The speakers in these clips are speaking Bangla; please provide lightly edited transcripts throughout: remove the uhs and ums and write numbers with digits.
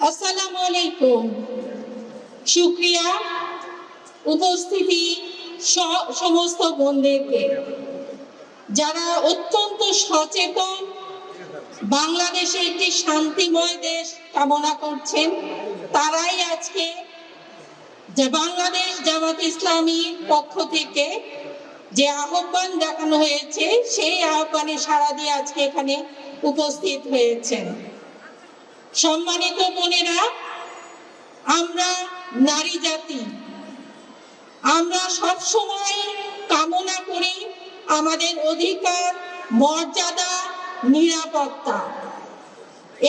আসসালামু আলাইকুম। শুকরিয়া উপস্থিতি সমস্ত বন্ধুদেরকে যারা অত্যন্ত সচেতন, বাংলাদেশে একটি শান্তিময় দেশ কামনা করছেন, তারাই আজকে যে বাংলাদেশ জামাত ইসলামীর পক্ষ থেকে যে আহ্বান দেখানো হয়েছে সেই আহ্বানে সাড়া দিয়ে আজকে এখানে উপস্থিত হয়েছেন। সম্মানিত বোনেরা, আমরা নারী জাতি, আমরা সব সময় কামনা করি আমাদের অধিকার, মর্যাদা, নিরাপত্তা।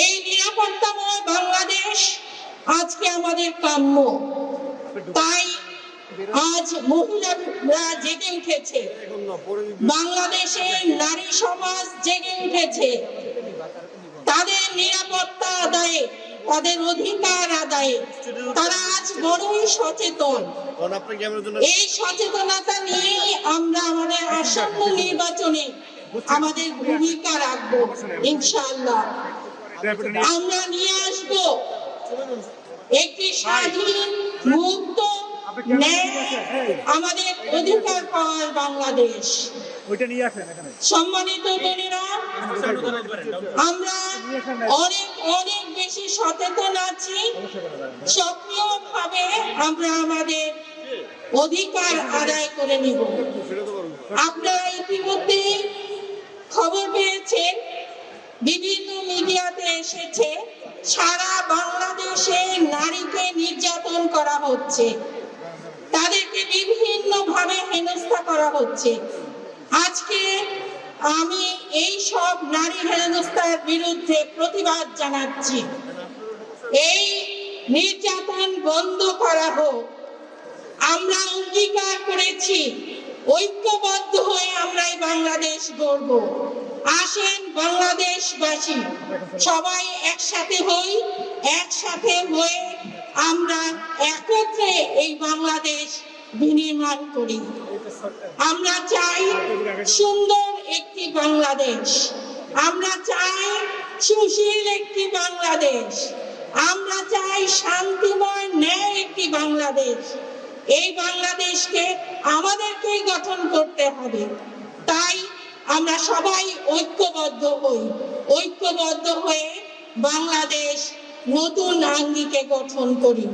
এই নিরাপত্তাময় বাংলাদেশ আজকে আমাদের কাম্য। তাই আজ মহিলারা জেগে উঠেছে, বাংলাদেশের নারী সমাজ জেগে উঠেছে তাদের নিরাপত্তা আদায়ে, তাদের অধিকার আদায়ে। তারা আজ বড়ই সচেতন। এই সচেতনতা নিয়ে আমরা আমাদের আসন্ন নির্বাচনে আমাদের ভূমিকা রাখবো ইনশাআল্লাহ। আমরা নিয়ে আসবো একটি স্বাধীন, মুক্ত, আমাদের অধিকার পাওয়ার বাংলাদেশ। সম্মানিত বোনেরা, আমরা অনেক অনেক বেশি সচেতন আছি। সক্রিয়ভাবে আমরা আমাদের অধিকার আদায় করে নিব। আপনারা ইতিমধ্যে খবর পেয়েছেন, বিভিন্ন মিডিয়াতে এসেছে, সারা বাংলাদেশে নারীকে নির্যাতন করা হচ্ছে, তাদেরকে বিভিন্ন ভাবে হেনস্থা করা হচ্ছে। আজকে আমি এই সব নারী হেনস্থার বিরুদ্ধে প্রতিবাদ জানাচ্ছি। এই নির্যাতন বন্ধ করা হোক। আমরা অঙ্গীকার করেছি, ঐক্যবদ্ধ হয়ে আমরা এই বাংলাদেশ গড়ব। আসেন বাংলাদেশবাসী সবাই একসাথে হই, একসাথে হয়ে আমরা একত্রে এই বাংলাদেশ বিনির্মাণ করি। আমরা চাই সুন্দর একটি বাংলাদেশ, আমরা চাই সুশীল একটি বাংলাদেশ, আমরা চাই শান্তিময়, ন্যায় একটি বাংলাদেশ। এই বাংলাদেশকে আমাদেরকেই গঠন করতে হবে। তাই আমরা সবাই ঐক্যবদ্ধ হই, ঐক্যবদ্ধ হয়ে বাংলাদেশ নতুন আঙ্গিকে গঠন করি।